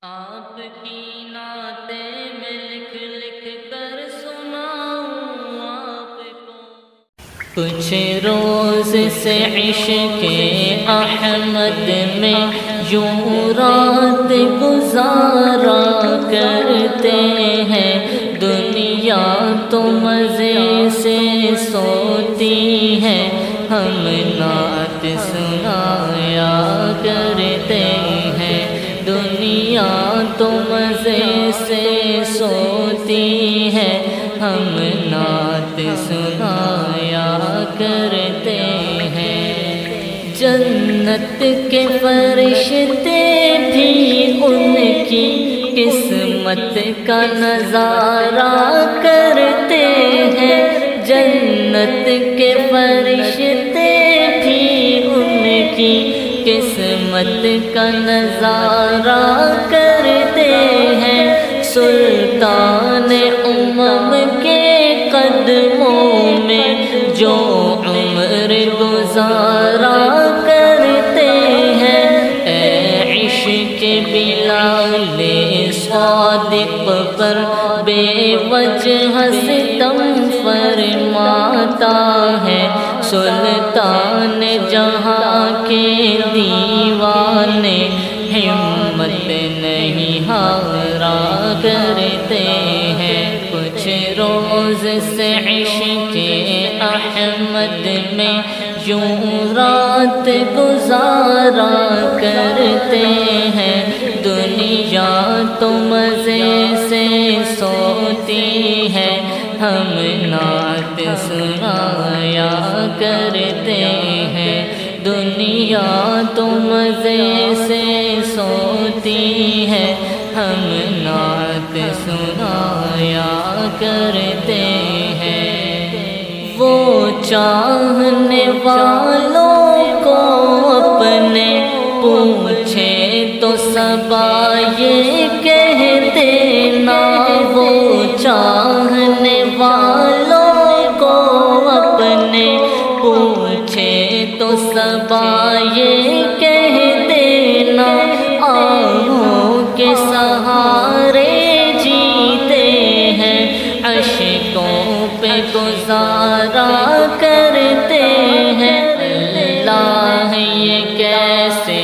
آپ کی نعتیں میں لکھ لکھ کر سناؤں آپ کو۔ کچھ روز سے عشق احمد میں یوں رات گزارا کرتے ہیں، دنیا تو مزے سے سوتی ہے، ہم نعت سنایا کرتے ہیں۔ دنیا تو مزے سے سوتی ہے، ہم نعت سنایا کرتے ہیں۔ جنت کے فرشتے بھی ان کی قسمت کا نظارہ کرتے ہیں، جنت کے فرشتے بھی ان کی قسمت کا نظارہ کرتے ہیں۔ سلطان امم کے قدموں میں جو عمر گزارا کرتے ہیں، اے عشق بلال صادق پر بے وجہ ستم فرماتا ہے، سلطان جہاں کے دیوانے ہمت نہیں ہارا کرتے ہیں۔ کچھ روز سے عشق احمد میں یوں رات گزارا کرتے ہیں، دنیا تو مزے سے سوتی ہے، ہم نعت سنایا کرتے ہیں۔ دنیا تو مزے سے سوتی ہے، ہم نعت سنایا کرتے ہیں۔ وہ چاہنے والوں کو اپنے پوچھے تو صبا یہ کہتے نا، وہ چاہنے والوں کو اپنے پوچھے تو صبا یہ کہتے نا، آہوں کے سہارے جیتے ہیں، عشقوں پہ گزارا کرتے ہیں۔ اللہ یہ کیسے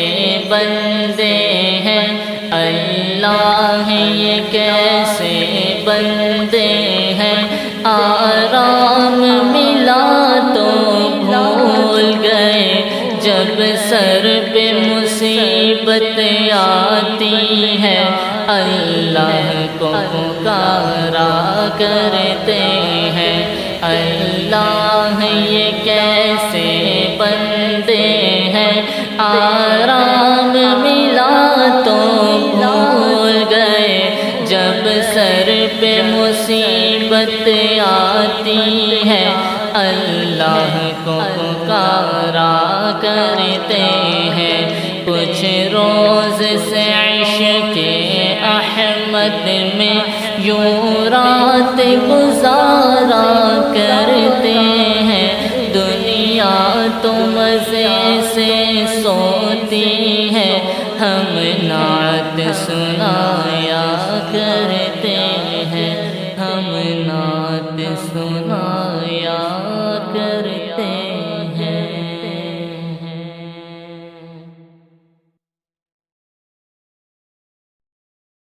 بندے ہیں، اللہ یہ کیسے بندے ہیں، آرام ملا تو بھول گئے، جب سر پہ مصیبت آتی ہے، اللہ کو پکارا کرتے ہیں۔ اللہ یہ کیسے بندے ہیں، آرام ملا تو بھول گئے، جب سر پہ مصیبت آتی ہے، اللہ کو پکارا کرتے ہیں۔ کچھ روز سے عشق احمد میں یوں رات گزارا کرتے ہیں، دنیا تو مزے سے سوتی ہے، ہم نعت سنایا کرتے ہیں، ہم نعت سنایا